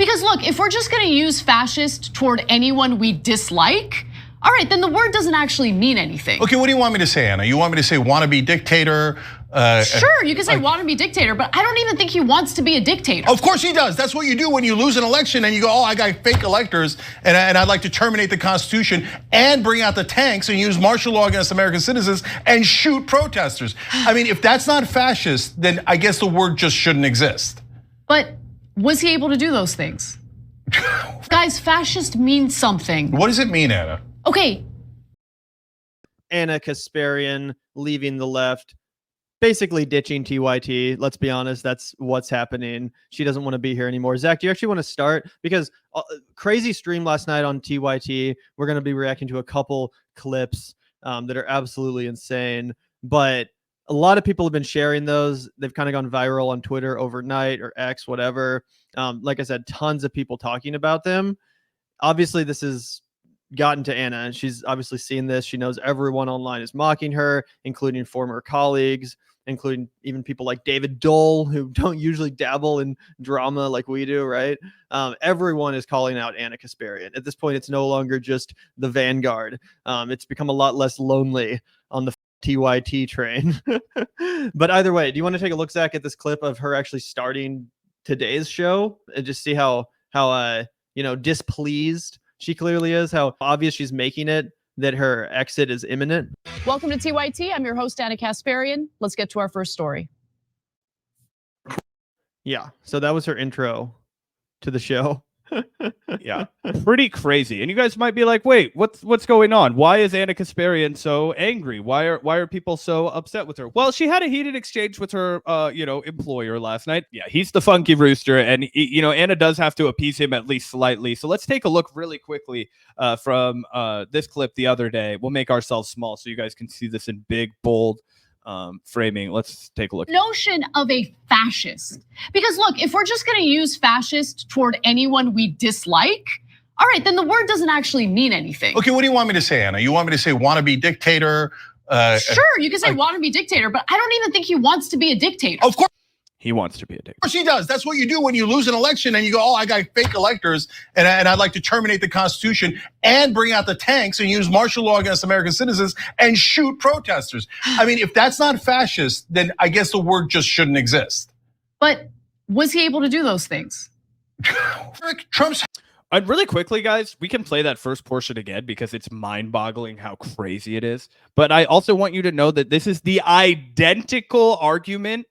Because look, if we're just gonna use fascist toward anyone we dislike, all right, then the word doesn't actually mean anything. Okay, what do you want me to say, Anna? You want me to say wannabe dictator? Sure, you can say wannabe dictator, but I don't even think he wants to be a dictator. Of course he does. That's what you do when you lose an election and you go, oh, I got fake electors and I'd like to terminate the Constitution and bring out the tanks and use martial law against American citizens and shoot protesters. I mean, if that's not fascist, then I guess the word just shouldn't exist. But was he able to do those things? Guys, fascist means something. What does it mean, Anna? Okay. Anna Kasparian leaving the left, basically ditching TYT. Let's be honest, that's what's happening. She doesn't want to be here anymore. Zach, do you actually want to start? Because crazy stream last night on TYT. We're going to be reacting to a couple clips that are absolutely insane. But a lot of people have been sharing those. They've kind of gone viral on Twitter overnight or X, whatever. Like I said, tons of people talking about them. Obviously, this has gotten to Anna, and she's obviously seen this. She knows everyone online is mocking her, including former colleagues, including even people like David Doel, who don't usually dabble in drama like we do, right? Everyone is calling out Anna Kasparian. At this point, it's no longer just the vanguard. It's become a lot less lonely on the TYT train. But either way, do you want to take a look, Zach, at this clip of her actually starting today's show and just see how displeased she clearly is, how obvious she's making it that her exit is imminent? Welcome to TYT. I'm your host, Anna Kasparian. Let's get to our first story. Yeah, so that was her intro to the show. Yeah, pretty crazy. And you guys might be like, wait, what's going on? Why is Anna Kasparian so angry? Why are people so upset with her? Well, she had a heated exchange with her employer last night. Yeah, he's the funky rooster, and Anna does have to appease him at least slightly. So let's take a look really quickly from this clip the other day. We'll make ourselves small so you guys can see this in big, bold framing. Let's take a look. Notion of a fascist. Because look, if we're just gonna use fascist toward anyone we dislike, all right, then the word doesn't actually mean anything. Okay, what do you want me to say, Anna? You want me to say wannabe dictator? Sure, you can say wannabe dictator, but I don't even think he wants to be a dictator. Of course. He wants to be a dictator. Of course he does. That's what you do when you lose an election and you go, oh, I got fake electors and I'd like to terminate the Constitution and bring out the tanks and use martial law against American citizens and shoot protesters. I mean, if that's not fascist, then I guess the word just shouldn't exist. But was he able to do those things? Trump's. Really quickly, guys, we can play that first portion again because it's mind-boggling how crazy it is. But I also want you to know that this is the identical argument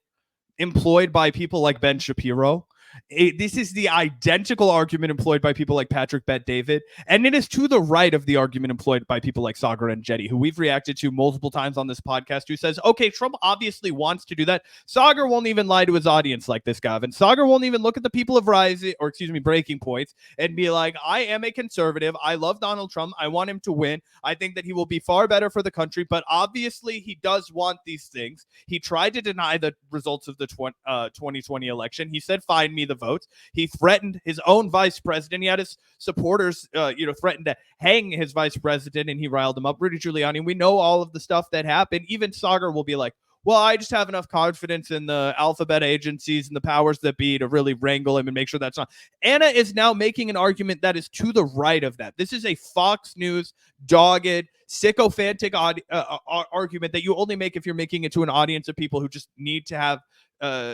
employed by people like Ben Shapiro. This is the identical argument employed by people like Patrick Bet-David, and it is to the right of the argument employed by people like Sagar and Jetty, who we've reacted to multiple times on this podcast, who says, okay, Trump obviously wants to do that. Sagar won't even lie to his audience like this, Gavin. Sagar won't even look at the people of Breaking Points and be like, I am a conservative. I love Donald Trump. I want him to win. I think that he will be far better for the country, but obviously he does want these things. He tried to deny the results of the 2020 election. He said, find me the votes. He threatened his own vice president. He had his supporters, threatened to hang his vice president, and he riled them up. Rudy Giuliani. We know all of the stuff that happened. Even Sagar will be like, well, I just have enough confidence in the alphabet agencies and the powers that be to really wrangle him and make sure that's not. Anna is now making an argument that is to the right of that. This is a Fox News dogged, sycophantic argument that you only make if you're making it to an audience of people who just need to have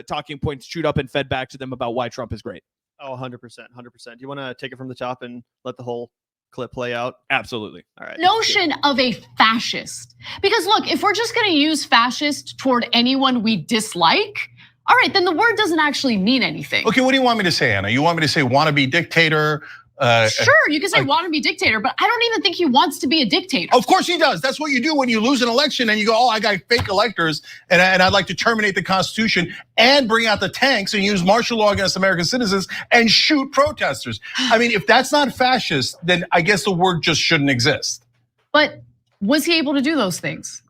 talking points chewed up and fed back to them about why Trump is great. Oh, 100%, 100%. Do you want to take it from the top and let the whole clip play out? Absolutely. All right. Notion of a fascist. Because look, if we're just gonna use fascist toward anyone we dislike, all right, then the word doesn't actually mean anything. Okay, what do you want me to say, Anna? You want me to say wannabe dictator? Sure, you can say wannabe dictator, but I don't even think he wants to be a dictator. Of course he does. That's what you do when you lose an election and you go, oh, I got fake electors and I'd like to terminate the Constitution and bring out the tanks and use martial law against American citizens and shoot protesters. I mean, if that's not fascist, then I guess the word just shouldn't exist. But was he able to do those things?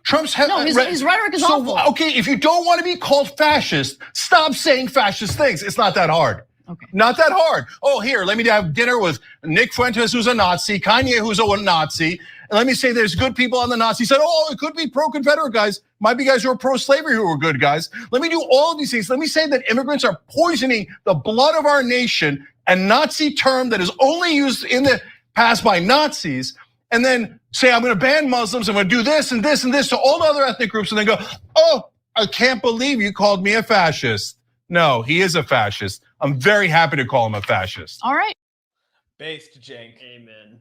Trump's his rhetoric is awful. Okay, if you don't want to be called fascist, stop saying fascist things. It's not that hard. Okay. Not that hard. Oh, here, let me have dinner with Nick Fuentes, who's a Nazi, Kanye, who's a Nazi, And let me say there's good people on the Nazi side. Oh, it could be pro-Confederate guys. Might be guys who are pro-slavery who are good guys. Let me do all of these things. Let me say that immigrants are poisoning the blood of our nation, a Nazi term that is only used in the past by Nazis, and then say, I'm gonna ban Muslims, I'm gonna do this and this and this to all the other ethnic groups, and then go, oh, I can't believe you called me a fascist. No, he is a fascist. I'm very happy to call him a fascist. All right. Based, Cenk. Amen.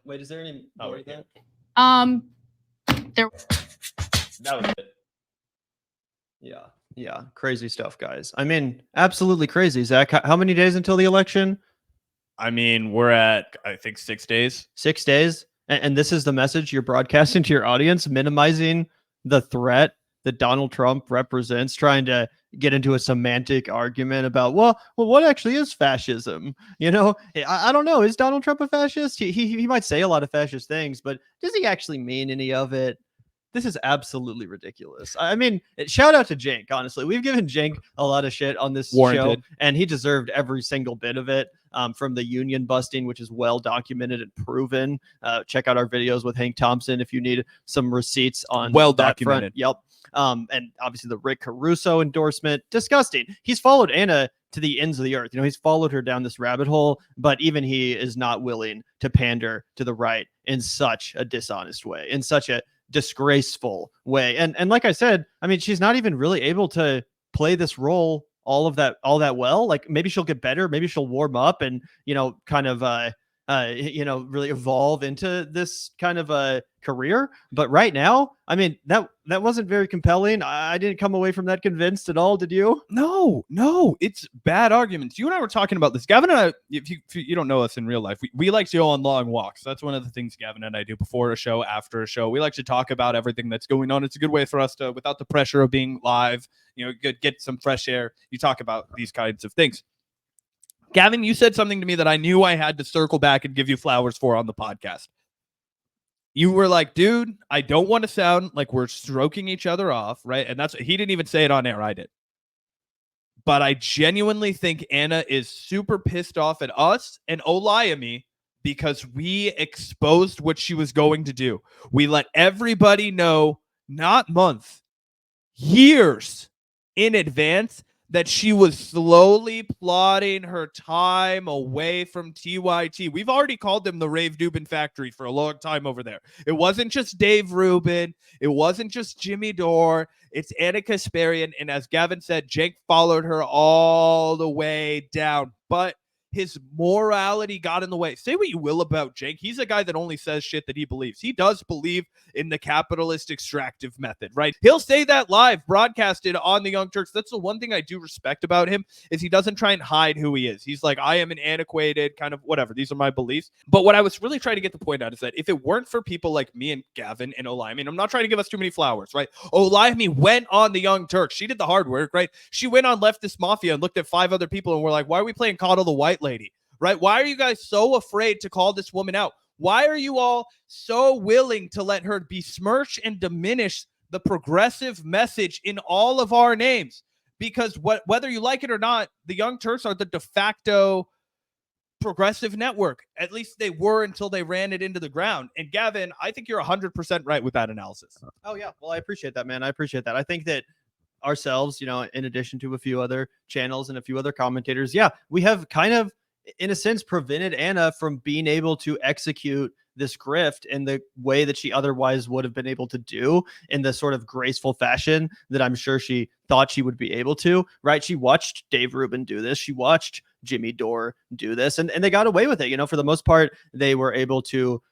Wait, is there any more of that? There. That was it. Yeah, crazy stuff, guys. I mean, absolutely crazy. Zach, how many days until the election? I mean, we're at, I think, 6 days. 6 days? And this is the message you're broadcasting to your audience, minimizing the threat that Donald Trump represents, trying to get into a semantic argument about, well, what actually is fascism? You know, I don't know. Is Donald Trump a fascist? He might say a lot of fascist things, but does he actually mean any of it? This is absolutely ridiculous. I mean, shout out to Cenk, honestly. We've given Cenk a lot of shit on this show, and he deserved every single bit of it, from the union busting, which is well documented and proven. Check out our videos with Hank Thompson if you need some receipts on well that documented. Front. Yep. And obviously the Rick Caruso endorsement, disgusting. He's followed Anna to the ends of the earth. You know, he's followed her down this rabbit hole, but even he is not willing to pander to the right in such a dishonest way, in such a disgraceful way. And like I said, I mean, she's not even really able to play this role all that well. Like, maybe she'll get better, maybe she'll warm up and, you know, kind of really evolve into this kind of a career. But right now, I mean, that wasn't very compelling. I didn't come away from that convinced at all. Did you? No, it's bad arguments. You and I were talking about this. Gavin and I, if you don't know us in real life, we like to go on long walks. That's one of the things Gavin and I do before a show, after a show. We like to talk about everything that's going on. It's a good way for us to, without the pressure of being live, you know, get some fresh air. You talk about these kinds of things. Gavin, you said something to me that I knew I had to circle back and give you flowers for on the podcast. You were like, dude, I don't want to sound like we're stroking each other off, right? And he didn't even say it on air. I did. But I genuinely think Anna is super pissed off at us and Olayemi because we exposed what she was going to do. We let everybody know, not months, years in advance, that she was slowly plotting her time away from TYT. We've already called them the Rave Dubin Factory for a long time over there. It wasn't just Dave Rubin. It wasn't just Jimmy Dore. It's Anna Kasparian. And as Gavin said, Cenk followed her all the way down. But his morality got in the way. Say what you will about Cenk. He's a guy that only says shit that he believes. He does believe in the capitalist extractive method, right? He'll say that live, broadcasted on the Young Turks. That's the one thing I do respect about him, is he doesn't try and hide who he is. He's like, I am an antiquated kind of whatever. These are my beliefs. But what I was really trying to get the point out is that if it weren't for people like me and Gavin and Olayemi, and I'm not trying to give us too many flowers, right? Olayemi went on the Young Turks. She did the hard work, right? She went on Leftist Mafia and looked at 5 other people and were like, why are we playing Coddle the White Lady? Right? Why are you guys so afraid to call this woman out? Why are you all so willing to let her besmirch and diminish the progressive message in all of our names? Because whether you like it or not, the Young Turks are the de facto progressive network. At least they were until they ran it into the ground. And Gavin, I think you're 100% right with that analysis. Oh, yeah. Well, I appreciate that, man. I appreciate that. I think that ourselves, you know, in addition to a few other channels and a few other commentators, yeah, we have kind of, in a sense, prevented Anna from being able to execute this grift in the way that she otherwise would have been able to do, in the sort of graceful fashion that I'm sure she thought she would be able to, right? She watched Dave Rubin do this. She watched Jimmy Dore do this, and they got away with it. You know, for the most part, they were able to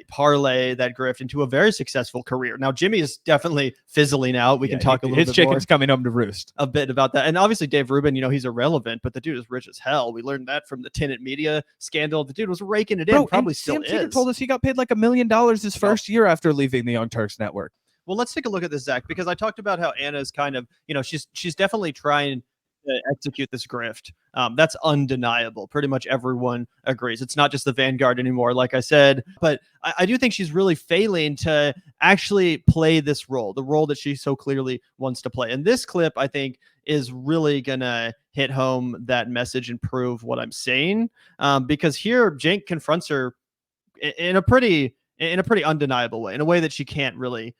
parlay that grift into a very successful career. Now, Jimmy is definitely fizzling out. We can talk a little bit more. His chicken's coming home to roost. A bit about that. And obviously Dave Rubin, you know, he's irrelevant, but the dude is rich as hell. We learned that from the Tenet Media scandal. The dude was raking it in, probably still is. Sam told us he got paid like $1 million his first year after leaving the Young Turks network. Well, let's take a look at this, Zach, because I talked about how Anna's kind of, you know, she's definitely trying to execute this grift. That's undeniable. Pretty much everyone agrees. It's not just the Vanguard anymore, like I said, but I do think she's really failing to actually play this role, the role that she so clearly wants to play. And this clip, I think, is really gonna hit home that message and prove what I'm saying. Because here, Cenk confronts her in a pretty in a pretty undeniable way, in a way that she can't really,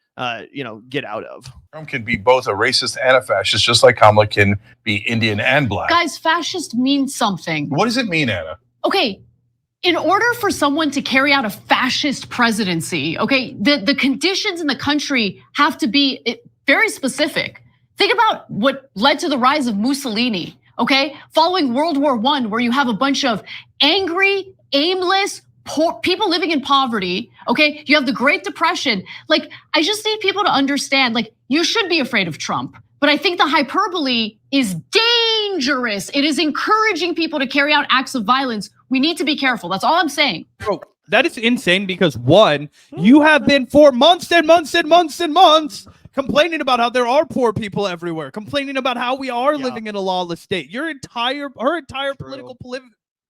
get out of. Trump can be both a racist and a fascist, just like Kamala can be Indian and black. Guys, fascist means something. What does it mean, Anna? Okay, in order for someone to carry out a fascist presidency, okay, the conditions in the country have to be very specific. Think about what led to the rise of Mussolini, okay? Following World War I, where you have a bunch of angry, aimless, poor people living in poverty, okay? You have the Great Depression. Like, I just need people to understand, like, you should be afraid of Trump. But I think the hyperbole is dangerous. It is encouraging people to carry out acts of violence. We need to be careful. That's all I'm saying. Bro, that is insane because one, you have been for months and months and months and months complaining about how there are poor people everywhere, complaining about how we are living in a lawless state. Her entire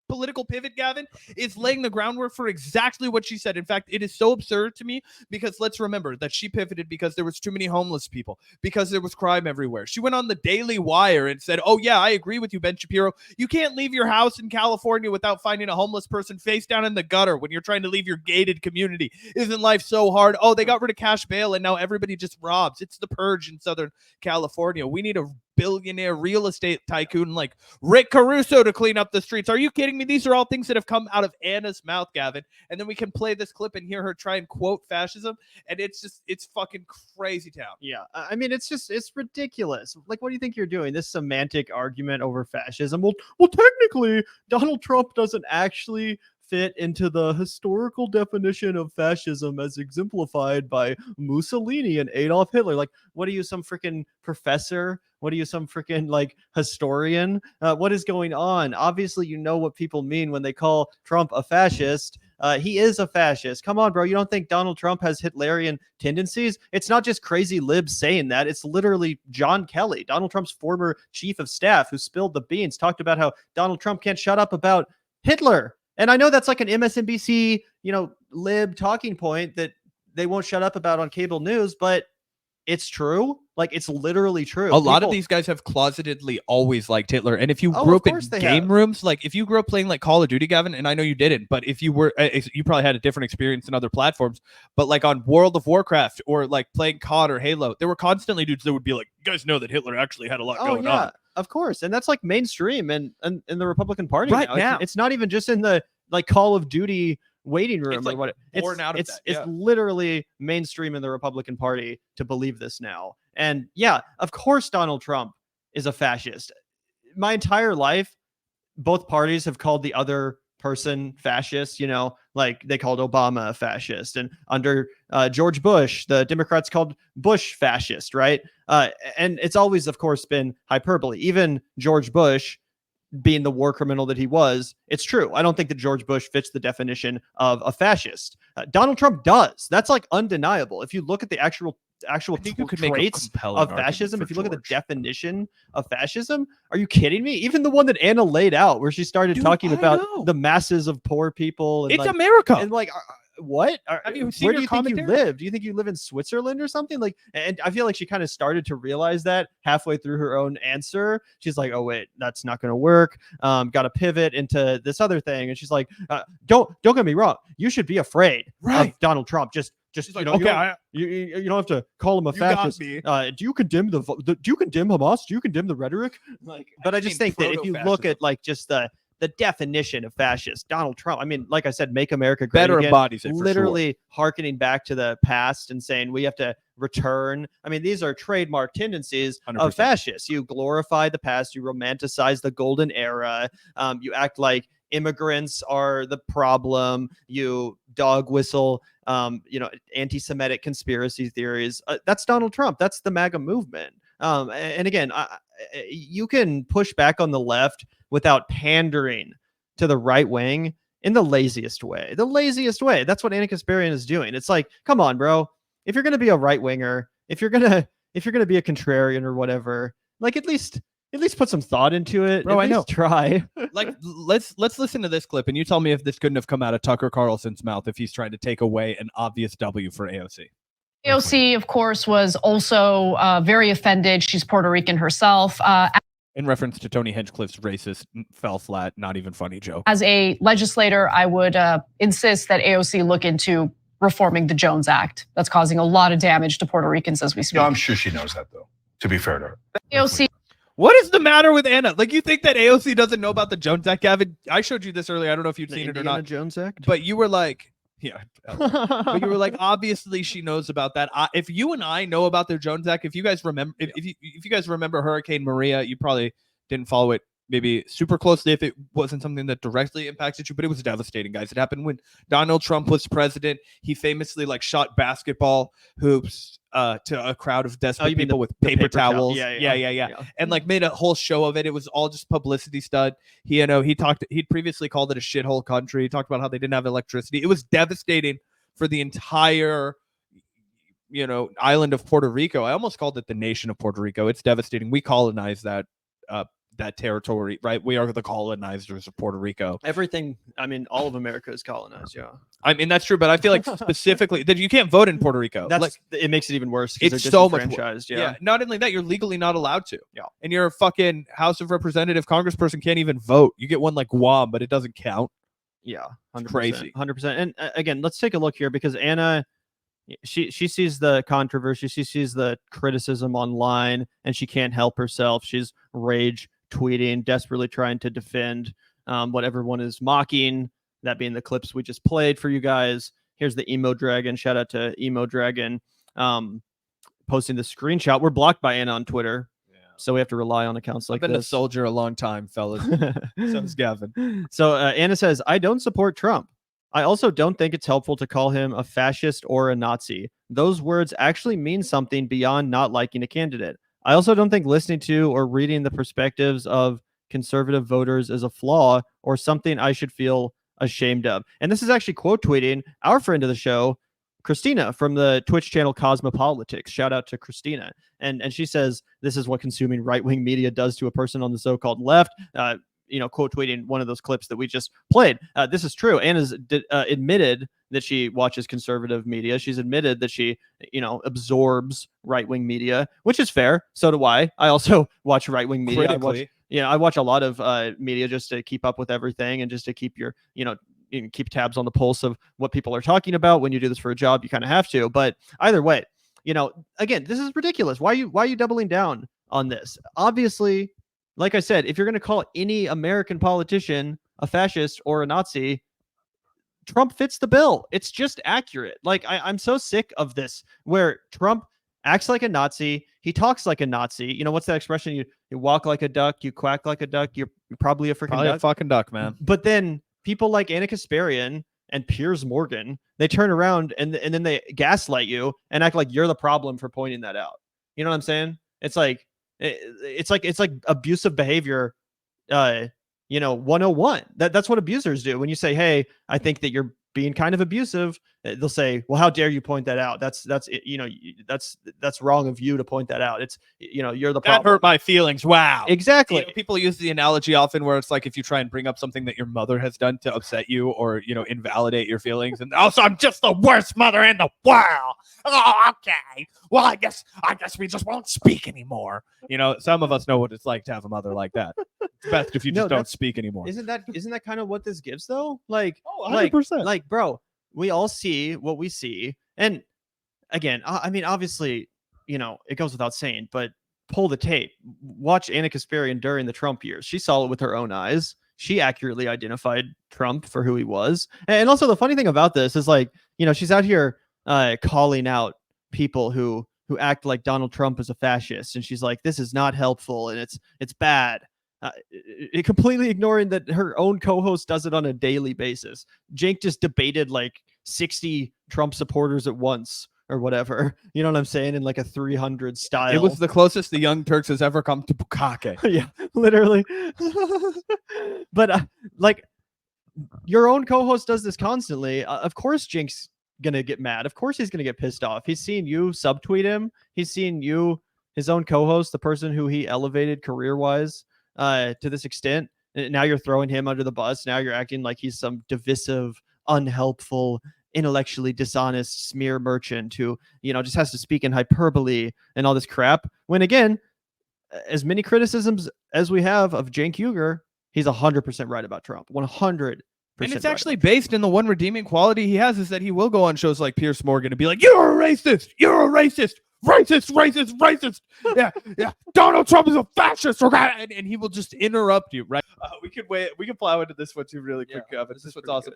political pivot, Gavin, is laying the groundwork for exactly what she said. In fact, it is so absurd to me because let's remember that she pivoted because there was too many homeless people, because there was crime everywhere. She went on the Daily Wire and said, oh yeah, I agree with you, Ben Shapiro. You can't leave your house in California without finding a homeless person face down in the gutter when you're trying to leave your gated community. Isn't life so hard? Oh, they got rid of cash bail and now everybody just robs. It's the purge in Southern California. We need a billionaire real estate tycoon like Rick Caruso to clean up the streets. Are you kidding me? These are all things that have come out of Anna's mouth, Gavin. And then we can play this clip and hear her try and quote fascism. And it's fucking crazy town. Yeah. I mean, it's ridiculous. Like, what do you think you're doing? This semantic argument over fascism. Well, technically, Donald Trump doesn't actually fit into the historical definition of fascism as exemplified by Mussolini and Adolf Hitler. Like, what are you, some freaking professor? What are you, some freaking like historian? What is going on? Obviously, you know what people mean when they call Trump a fascist. He is a fascist. Come on, bro. You don't think Donald Trump has Hitlerian tendencies? It's not just crazy libs saying that. It's literally John Kelly, Donald Trump's former chief of staff, who spilled the beans, talked about how Donald Trump can't shut up about Hitler. And I know that's like an MSNBC, lib talking point that they won't shut up about on cable news, but it's true. Like, it's literally true. A lot of these guys have closetedly always liked Hitler. And if you grew up in game rooms, like if you grew up playing like Call of Duty, Gavin, and I know you didn't, but if you were, you probably had a different experience than other platforms. But like on World of Warcraft or like playing COD or Halo, there were constantly dudes that would be like, you guys know that Hitler actually had a lot going on. Of course. And that's like mainstream and in the Republican Party right now. It's not even just in the like Call of Duty waiting room. It's like what it's literally mainstream in the Republican Party to believe this now. And yeah, of course Donald Trump is a fascist. My entire life, both parties have called the other person fascist, like they called Obama a fascist. And under George Bush, the Democrats called Bush fascist, right? And it's always, of course, been hyperbole. Even George Bush, being the war criminal that he was, it's true. I don't think that George Bush fits the definition of a fascist. Donald Trump does. That's like undeniable. If you look at the actual traits of fascism, if you look at the definition of fascism, are you kidding me? Even the one that Anna laid out, where she started talking about the masses of poor people. And it's like, America. And like, what? Have you seen where do you think you live? Do you think you live in Switzerland or something? Like, and I feel like she kind of started to realize that halfway through her own answer. She's like, oh wait, that's not going to work. Got to pivot into this other thing. And she's like, don't get me wrong. You should be afraid of Donald Trump. Just like, okay, you don't have to call him a fascist. Do you condemn do you condemn Hamas? Do you condemn the rhetoric? Like, but I just think that if you look at like just the definition of fascist, Donald Trump, I mean, like I said, make America great better again, embodies it, literally hearkening back to the past and saying we have to return. I mean, these are trademark tendencies 100%. Of fascists. You glorify the past, you romanticize the golden era, you act like immigrants are the problem, you dog whistle anti-Semitic conspiracy theories. That's Donald Trump. That's the MAGA movement. And again, you can push back on the left without pandering to the right wing in the laziest way. The laziest way. That's what Anna Kasparian is doing. It's like, come on, bro. If you're gonna be a right winger, if you're gonna be a contrarian or whatever, like at least put some thought into it. Bro, I know. Try. Like, let's listen to this clip and you tell me if this couldn't have come out of Tucker Carlson's mouth if he's trying to take away an obvious W for AOC. AOC, of course, was also very offended. She's Puerto Rican herself. In reference to Tony Hinchcliffe's racist, fell flat, not even funny joke. As a legislator, I would insist that AOC look into reforming the Jones Act. That's causing a lot of damage to Puerto Ricans as we speak. Yeah, I'm sure she knows that, though, to be fair to her. AOC. What is the matter with Anna? Like, you think that AOC doesn't know about the Jones Act, Gavin? I showed you this earlier. I don't know if you've seen it or not. Jones Act? But you were like, yeah. But you were like, obviously she knows about that. If you and I know about the Jones Act, if you guys remember, if you guys remember Hurricane Maria, you probably didn't follow it maybe super closely if it wasn't something that directly impacted you, but it was devastating, guys. It happened when Donald Trump was president. He famously like shot basketball hoops to a crowd of desperate people with paper towels. Yeah. And like made a whole show of it. It was all just publicity stunt. He'd previously called it a shithole country. He talked about how they didn't have electricity. It was devastating for the entire island of Puerto Rico. I almost called it the nation of Puerto Rico. It's devastating. We colonized that territory, right? We are the colonizers of Puerto Rico. Everything, I mean, all of America is colonized, yeah. I mean, that's true, but I feel like specifically that you can't vote in Puerto Rico. It makes it even worse. It's so much disenfranchised, yeah. Not only that, you're legally not allowed to. Yeah. And you're a fucking House of Representative congressperson can't even vote. You get one like Guam, but it doesn't count. Yeah, 100%, crazy, 100%. And again, let's take a look here because Anna, she sees the controversy, she sees the criticism online, and she can't help herself. She's rage tweeting, desperately trying to defend what everyone is mocking, that being the clips we just played for you guys. Here's the Emo Dragon. Shout out to Emo Dragon posting the screenshot. We're blocked by Anna on Twitter, so we have to rely on accounts like I've been this. a soldier a long time, fellas. So is Gavin. So Anna says, I don't support Trump. I also don't think it's helpful to call him a fascist or a Nazi. Those words actually mean something beyond not liking a candidate. I also don't think listening to or reading the perspectives of conservative voters is a flaw or something I should feel ashamed of. And this is actually quote tweeting our friend of the show, Christina, from the Twitch channel Cosmopolitics. Shout out to Christina. And she says, this is what consuming right-wing media does to a person on the so-called left. Quote tweeting one of those clips that we just played. This is true. Anna's admitted that she watches conservative media. She's admitted that she, absorbs right-wing media, which is fair. So do I. I also watch right-wing media. I watch a lot of media just to keep up with everything and just to keep your, keep tabs on the pulse of what people are talking about. When you do this for a job, you kind of have to. But either way, again, this is ridiculous. Why are you doubling down on this? Obviously, like I said, if you're going to call any American politician a fascist or a Nazi, Trump fits the bill. It's just accurate. Like, I'm so sick of this, where Trump acts like a Nazi. He talks like a Nazi. What's that expression? You walk like a duck, you quack like a duck. You're probably a freaking duck. A fucking duck, man. But then people like Anna Kasparian and Piers Morgan, they turn around and then they gaslight you and act like you're the problem for pointing that out. You know what I'm saying? It's like abusive behavior, 101. That's what abusers do. When you say, hey, I think that you're being kind of abusive, they'll say, well, how dare you point that out? That's wrong of you to point that out. It's, you're the problem. That hurt my feelings. Wow. Exactly. People use the analogy often where it's like, if you try and bring up something that your mother has done to upset you or, invalidate your feelings, and also I'm just the worst mother in the world. Oh, okay. Well, I guess we just won't speak anymore. Some of us know what it's like to have a mother like that. It's best if you just don't speak anymore. Isn't that kind of what this gives though? Like, 100%. Like, bro, we all see what we see. And again, I mean, obviously, it goes without saying, but pull the tape. Watch Anna Kasparian during the Trump years. She saw it with her own eyes. She accurately identified Trump for who he was. And also the funny thing about this is like, she's out here calling out people who act like Donald Trump is a fascist. And she's like, this is not helpful. And it's bad. Completely ignoring that her own co-host does it on a daily basis. Cenk just debated like 60 Trump supporters at once or whatever. You know what I'm saying? In like a 300 style. It was the closest the Young Turks has ever come to Bukake. Yeah, literally. But like your own co-host does this constantly. Of course, Cenk's gonna get mad. Of course, he's gonna get pissed off. He's seen you subtweet him. He's seen you, his own co-host, the person who he elevated career-wise to this extent. Now you're throwing him under the bus. Now you're acting like he's some divisive, unhelpful, intellectually dishonest smear merchant who, just has to speak in hyperbole and all this crap. When again, as many criticisms as we have of Cenk Uygur, he's 100% right about Trump. 100%. And it's actually based in the one redeeming quality he has is that he will go on shows like Piers Morgan and be like, "You're a racist. You're a racist. Racist. Yeah. Donald Trump is a fascist." And he will just interrupt you, right? We can plow into this one too really quick. This one's awesome.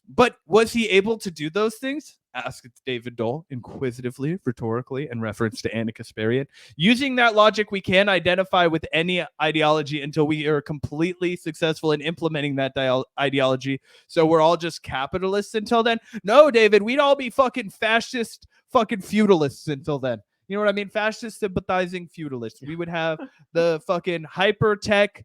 But was he able to do those things? Asked David Doel inquisitively, rhetorically, in reference to Anna Kasparian. Using that logic, we can't identify with any ideology until we are completely successful in implementing that ideology. So we're all just capitalists until then? No, David, we'd all be fucking fascist, fucking feudalists until then. You know what I mean? Fascist sympathizing feudalists. We would have the fucking hyper-tech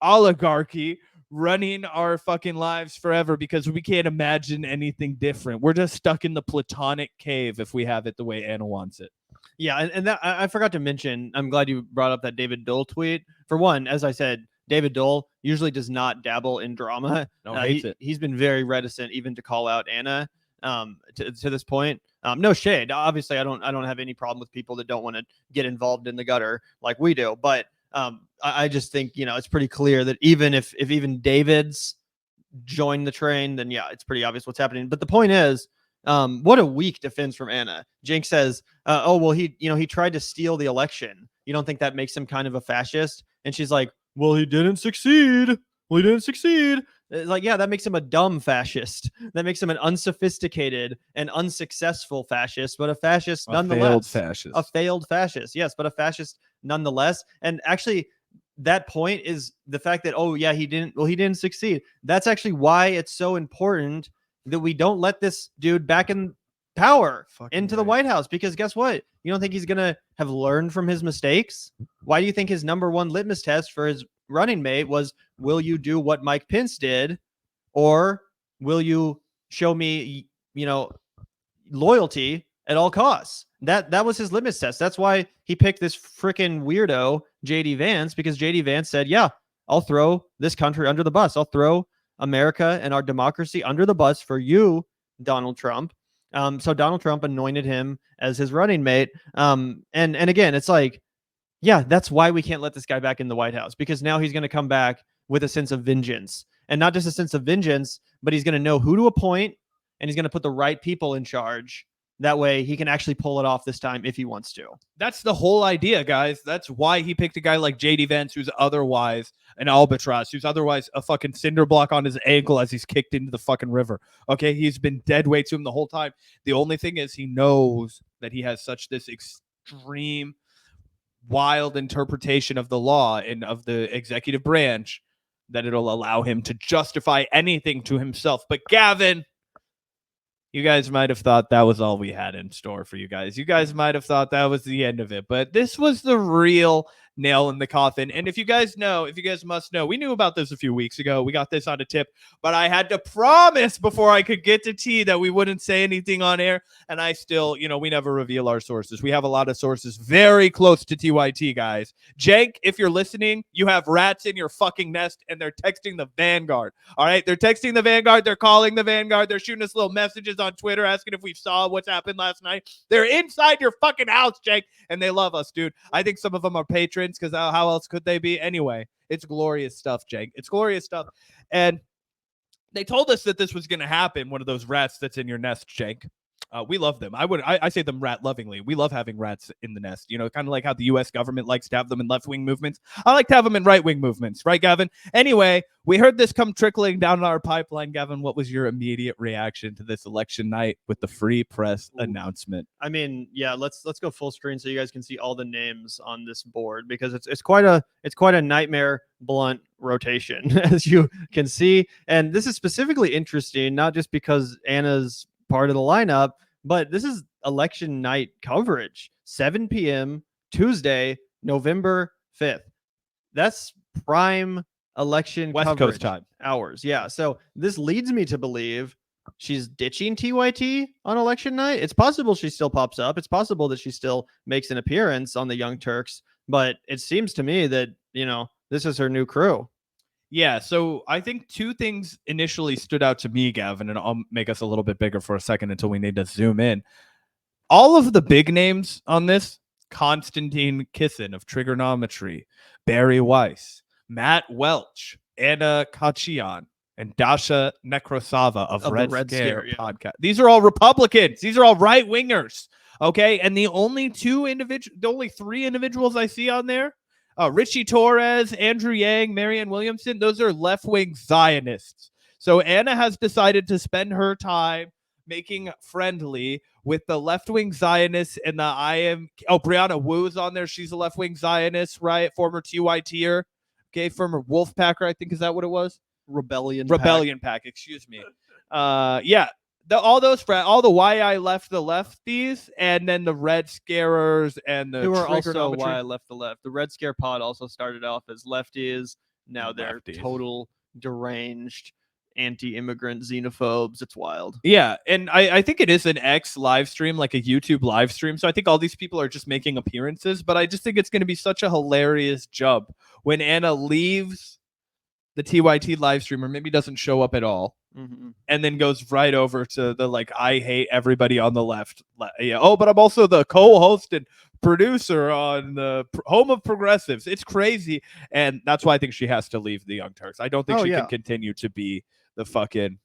oligarchy running our fucking lives forever because we can't imagine anything different. We're just stuck in the Platonic cave if we have it the way Anna wants it. Yeah, and that I forgot to mention, I'm glad you brought up that David Doel tweet. For one, as I said, David Doel usually does not dabble in drama. No, hates it. He's been very reticent even to call out Anna to this point. No shade. Obviously, I don't have any problem with people that don't want to get involved in the gutter like we do, but I just think, it's pretty clear that even if even David's joined the train, then yeah, it's pretty obvious what's happening. But the point is, what a weak defense from Anna. Cenk says, "Oh well, he tried to steal the election. You don't think that makes him kind of a fascist?" And she's like, "Well, he didn't succeed. It's like, yeah, that makes him a dumb fascist. That makes him an unsophisticated and unsuccessful fascist, but a fascist nonetheless. A failed fascist, yes, but a fascist nonetheless. And actually, that point is the fact that, oh yeah, he didn't succeed. That's actually why it's so important that we don't let this dude back in power into the White House, because guess what? You don't think he's gonna have learned from his mistakes? Why do you think his number one litmus test for his running mate was, will you do what Mike Pence did, or will you show me, loyalty at all costs? That was his litmus test. That's why he picked this freaking weirdo JD Vance, because JD Vance said, yeah, I'll throw this country under the bus. I'll throw America and our democracy under the bus for you, Donald Trump. So Donald Trump anointed him as his running mate. And again, it's like, yeah, that's why we can't let this guy back in the White House, because now he's going to come back with a sense of vengeance, and not just a sense of vengeance, but he's going to know who to appoint, and he's going to put the right people in charge. That way he can actually pull it off this time if he wants to. That's the whole idea, guys. That's why he picked a guy like JD Vance, who's otherwise an albatross, who's otherwise a fucking cinder block on his ankle as he's kicked into the fucking river. Okay, he's been dead weight to him the whole time. The only thing is he knows that he has such this extreme, wild interpretation of the law and of the executive branch that it'll allow him to justify anything to himself. But Gavin, you guys might have thought that was all we had in store for you guys. You guys might have thought that was the end of it, but this was the real nail in the coffin. And if you guys must know, we knew about this a few weeks ago. We got this on a tip, but I had to promise before I could get to tea that we wouldn't say anything on air. And I still, we never reveal our sources. We have a lot of sources very close to TYT, guys. Cenk, if you're listening, you have rats in your fucking nest, and they're texting the Vanguard. All right, they're texting the Vanguard. They're calling the Vanguard. They're shooting us little messages on Twitter asking if we saw what's happened last night. They're inside your fucking house, Cenk, and they love us, dude. I think some of them are patrons, because how else could they be? Anyway, it's glorious stuff, Cenk. It's glorious stuff. And they told us that this was going to happen, one of those rats that's in your nest, Cenk. We love them. I say them rat lovingly. We love having rats in the nest, kind of like how the U.S. government likes to have them in left-wing movements. I like to have them in right-wing movements. Right, Gavin? Anyway, we heard this come trickling down our pipeline. Gavin, what was your immediate reaction to this election night with the free press announcement? I mean, yeah, let's go full screen so you guys can see all the names on this board, because it's quite a nightmare blunt rotation, as you can see. And this is specifically interesting, not just because Anna's part of the lineup, but this is election night coverage, 7 p.m. Tuesday, November 5th. That's prime election West coverage Coast time hours. Yeah. So this leads me to believe she's ditching TYT on election night. It's possible she still pops up. It's possible that she still makes an appearance on the Young Turks, but it seems to me that, this is her new crew. Yeah, so I think two things initially stood out to me, Gavin, and I'll make us a little bit bigger for a second until we need to zoom in. All of the big names on this, Konstantin Kisin of Trigonometry, Barry Weiss, Matt Welch, Anna Kachian, and Dasha Nekrasova of the Red Red Scare Scare, yeah. podcast. These are all Republicans. These are all right wingers. Okay, and the only three individuals I see on there, Richie Torres, Andrew Yang, Marianne Williamson, those are left-wing Zionists. So Anna has decided to spend her time making friendly with the left-wing Zionists and Brianna Wu's on there. She's a left-wing Zionist, right? Former TYTer. Okay, former Wolfpacker, I think, is that what it was? Rebellion Pack, excuse me. Yeah. All the why I left the lefties, and then the Red Scarers and the who are also trigonometry. why I left the left. The Red Scare pod also started off as lefties. Now they're Lefties. total deranged anti-immigrant xenophobes. It's wild. Yeah, and I think it is an X live stream, like a YouTube live stream. So I think all these people are just making appearances, but I just think it's going to be such a hilarious jump when Anna leaves the TYT live stream, or maybe doesn't show up at all. Mm-hmm. And then goes right over to the I hate everybody on the left. Yeah. Oh, but I'm also the co-host and producer on the Home of Progressives. It's crazy, and that's why I think she has to leave the Young Turks. I don't think she can continue to be the fucking,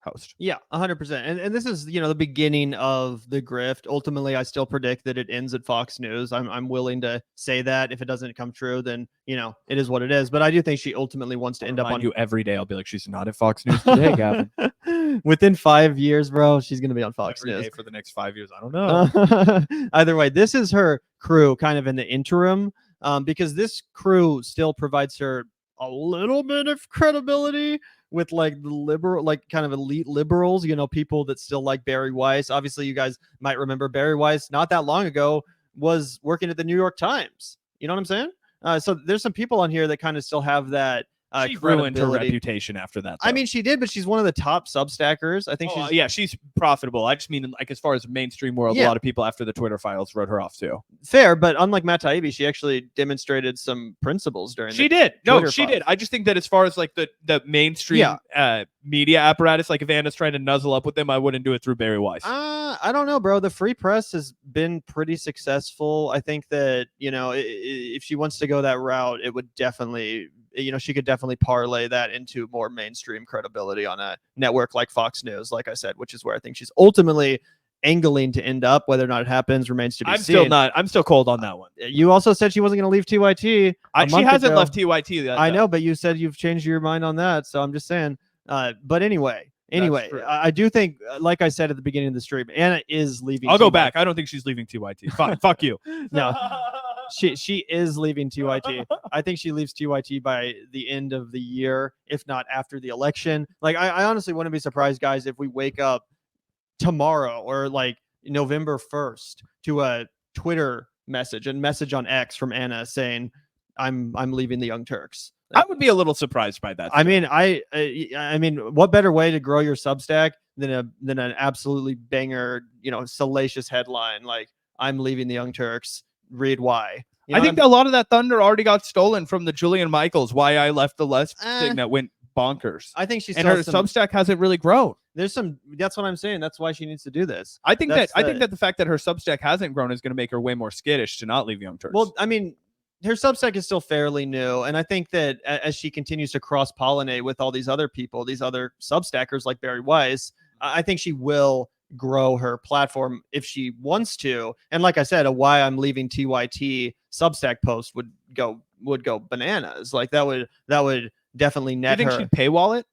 host. Yeah, 100%. And this is, the beginning of the grift. Ultimately, I still predict that it ends at Fox News. I'm willing to say that. If it doesn't come true, then, it is what it is. But I do think she ultimately wants to end up on you every day. I'll be like, she's not at Fox News today, Gavin. Within 5 years, bro, she's going to be on Fox every News day for the next 5 years. I don't know. Either way, this is her crew kind of in the interim, because this crew still provides her a little bit of credibility with the liberal, kind of elite liberals, people that still like Barry Weiss. Obviously, you guys might remember Barry Weiss not that long ago was working at the New York Times. You know what I'm saying? So there's some people on here that kind of still have that. She ruined her reputation after that, though. I mean, she did, but she's one of the top Substackers. I think she's profitable. I just mean, as far as the mainstream world, a lot of people after the Twitter files wrote her off too. Fair, but unlike Matt Taibbi, she actually demonstrated some principles during. She did. I just think that as far as the mainstream media apparatus, if Anna's trying to nuzzle up with them, I wouldn't do it through Barry Weiss. I don't know, bro. The free press has been pretty successful. I think that if she wants to go that route, it would definitely. She could definitely parlay that into more mainstream credibility on a network like Fox News, like I said, which is where I think she's ultimately angling to end up. Whether or not it happens remains to be seen. I'm still cold on that one. You also said she wasn't going to leave TYT. She hasn't left TYT yet. I know, but you said you've changed your mind on that. So I'm just saying. But anyway, I do think, like I said at the beginning of the stream, Anna is leaving. I'll go back. I don't think she's leaving TYT. Fine. Fuck you. No. She is leaving TYT. I think she leaves TYT by the end of the year, if not after the election. I honestly wouldn't be surprised, guys, if we wake up tomorrow or November 1st to a Twitter message on X from Anna saying, I'm leaving the Young Turks. I would be a little surprised by that. I mean, I mean, what better way to grow your Substack than an absolutely banger, salacious headline like "I'm leaving the Young Turks." Read why. I think a lot of that thunder already got stolen from the Julian Michaels "Why I Left the Left" thing that went bonkers. I think she's and her Substack hasn't really grown. That's what I'm saying. That's why she needs to do this. I think that the fact that her Substack hasn't grown is going to make her way more skittish to not leave Young Turks. Well, I mean, her Substack is still fairly new, and I think that as she continues to cross-pollinate with all these other people, these other Substackers like Barry Weiss, I think she will grow her platform if she wants to. And like I said, a "Why I'm Leaving TYT" Substack post would go bananas. That would definitely net her. You think she'd paywall it?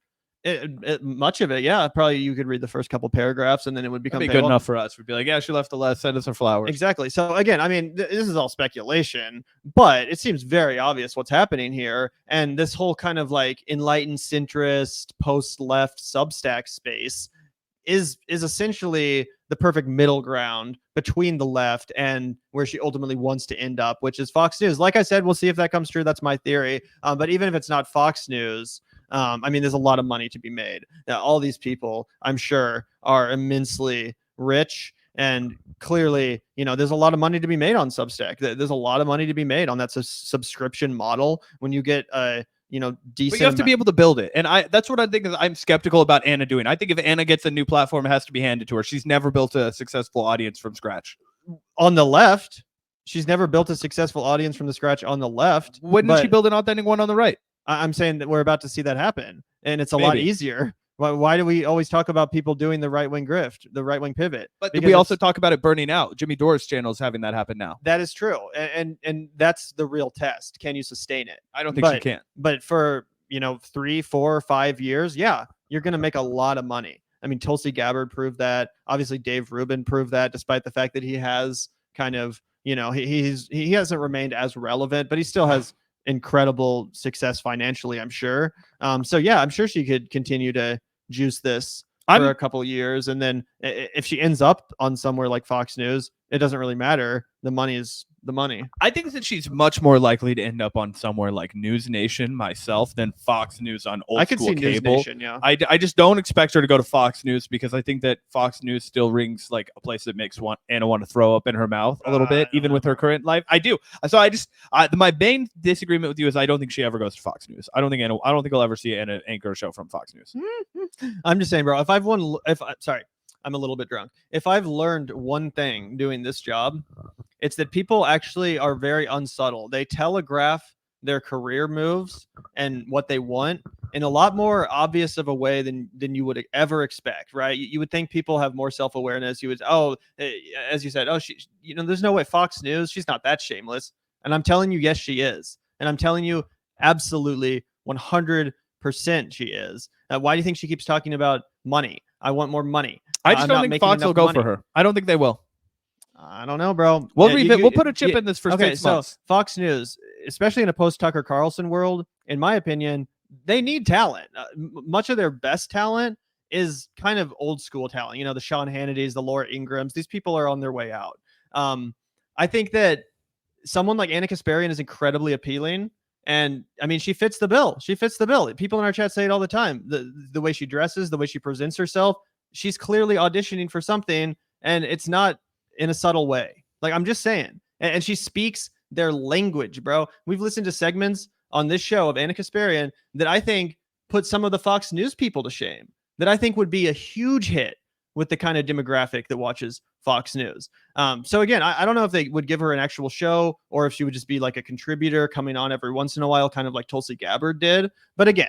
Much of it, yeah. Probably you could read the first couple paragraphs and then it would become good enough for us. We'd be like, yeah, she left the left, send us her flowers. Exactly. So again, I mean, this is all speculation, but it seems very obvious what's happening here. And this whole kind of enlightened centrist post-left Substack space is essentially the perfect middle ground between the left and where she ultimately wants to end up, which is Fox News. Like I said, we'll see if that comes true. That's my theory. But even if it's not Fox News, I mean, there's a lot of money to be made. Now, all these people, I'm sure, are immensely rich. And clearly, there's a lot of money to be made on Substack. There's a lot of money to be made on that subscription model when you get decent. But you have to be able to build it. And that's what I think I'm skeptical about Anna doing. I think if Anna gets a new platform, it has to be handed to her. She's never built a successful audience from scratch. On the left, she's never built a successful audience from the scratch on the left. When did she build an authentic one on the right? I'm saying that we're about to see that happen, and it's a lot Maybe. easier. Why do we always talk about people doing the right wing grift, the right wing pivot? But Because we also it's- talk about it burning out. Jimmy Dore's channel is having that happen now. that is true, and that's the real test. Can you sustain it? I don't think she can. But for 3, 4, 5 years, yeah, you're going to make a lot of money. I mean, Tulsi Gabbard proved that. Obviously, Dave Rubin proved that, despite the fact that he has kind of, he hasn't remained as relevant, but he still has incredible success financially, I'm sure. So yeah, I'm sure she could continue to juice this for a couple of years, and then if she ends up on somewhere like Fox News, it doesn't really matter. The money is the money. I think that she's much more likely to end up on somewhere like News Nation myself than Fox News on old I could school see News cable. Nation, yeah. I just don't expect her to go to Fox News because I think that Fox News still rings like a place that makes Anna want to throw up in her mouth a little bit, even with her current life. I do. So my main disagreement with you is I don't think she ever goes to Fox News. I don't think I'll ever see Anna anchor a show from Fox News. I'm just saying, bro. I'm a little bit drunk. If I've learned one thing doing this job, it's that people actually are very unsubtle. They telegraph their career moves and what they want in a lot more obvious of a way than you would ever expect, right? You would think people have more self-awareness. You would, as you said, there's no way Fox News, she's not that shameless. And I'm telling you, yes, she is. And I'm telling you, absolutely 100% she is. Why do you think she keeps talking about money? I want more money. I just don't think Fox will go for her. I don't think they will. I don't know, bro. We'll put a chip in this for 6 months. So Fox News, especially in a post-Tucker Carlson world, in my opinion, they need talent. Much of their best talent is kind of old school talent. The Sean Hannitys, the Laura Ingrams. These people are on their way out. I think that someone like Anna Kasparian is incredibly appealing. And I mean, she fits the bill. People in our chat say it all the time. The way she dresses, the way she presents herself, she's clearly auditioning for something, and it's not in a subtle way. Like, I'm just saying. And she speaks their language, bro. We've listened to segments on this show of Anna Kasparian that I think put some of the Fox News people to shame, that I think would be a huge hit with the kind of demographic that watches Fox News. So again, I don't know if they would give her an actual show or if she would just be like a contributor coming on every once in a while, kind of like Tulsi Gabbard did. But again,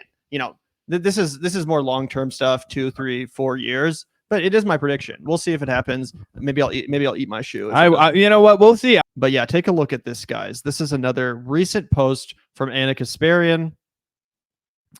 this is more long-term stuff, 2, 3, 4 years. But it is my prediction. We'll see if it happens. Maybe I'll eat my shoe. You know what? We'll see. But yeah, take a look at this, guys. This is another recent post from Anna Kasparian,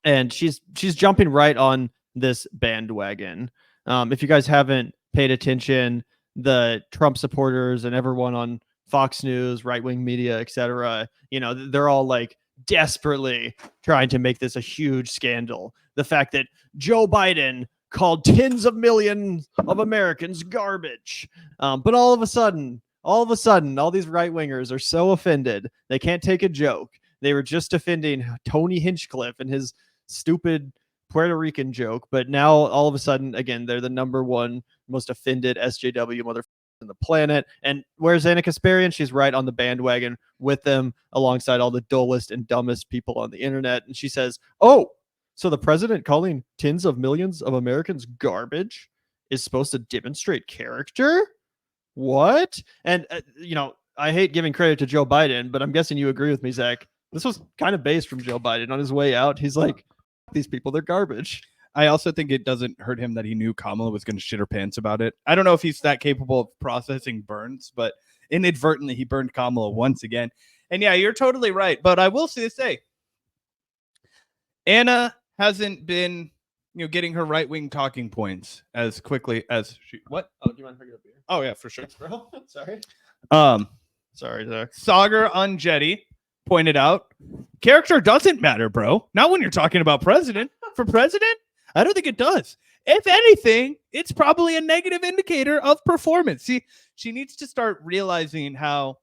and she's jumping right on this bandwagon. If you guys haven't paid attention, the Trump supporters and everyone on Fox News, right-wing media, etc., they're all like desperately trying to make this a huge scandal. The fact that Joe Biden called tens of millions of Americans garbage. But all of a sudden, all these right-wingers are so offended. They can't take a joke. They were just defending Tony Hinchcliffe and his stupid Puerto Rican joke. But now all of a sudden, again, they're the number one most offended SJW motherfuckers on the planet. And where's Anna Kasparian? She's right on the bandwagon with them alongside all the dullest and dumbest people on the internet. And she says, oh, so the president calling tens of millions of Americans garbage is supposed to demonstrate character? What? And, I hate giving credit to Joe Biden, but I'm guessing you agree with me, Zach. This was kind of based from Joe Biden. On his way out, he's like, these people, they're garbage. I also think it doesn't hurt him that he knew Kamala was going to shit her pants about it. I don't know if he's that capable of processing burns, but inadvertently he burned Kamala once again. And yeah, you're totally right. But I will say, Anna hasn't been, getting her right-wing talking points as quickly as she. What? Oh, do you mind if I get a beer? Oh yeah, for sure. Thanks, bro. Sorry. Sorry, Zach. Sagar Unjetti pointed out, character doesn't matter, bro. Not when you're talking about president. For president, I don't think it does. If anything, it's probably a negative indicator of performance. See, she needs to start realizing how,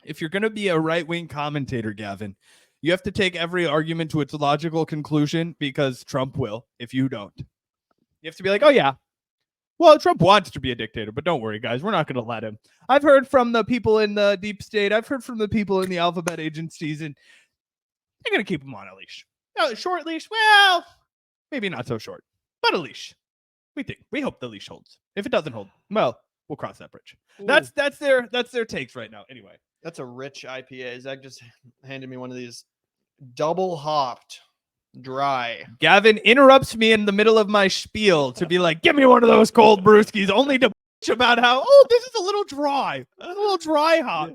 if you're going to be a right-wing commentator, Gavin, you have to take every argument to its logical conclusion, because Trump will if you don't. You have to be like, oh yeah, well, Trump wants to be a dictator, but don't worry, guys, we're not going to let him. I've heard from the people in the deep state. I've heard from the people in the alphabet agencies, and they're going to keep him on a leash. Short leash? Well, maybe not so short, but a leash. We hope the leash holds. If it doesn't hold, well, we'll cross that bridge. Ooh. That's their takes right now. Anyway, that's a rich IPA. Zach just handed me one of these double hopped, dry. Gavin interrupts me in the middle of my spiel to be like, give me one of those cold brewskis, only to bitch about how, oh, this is a little dry hop.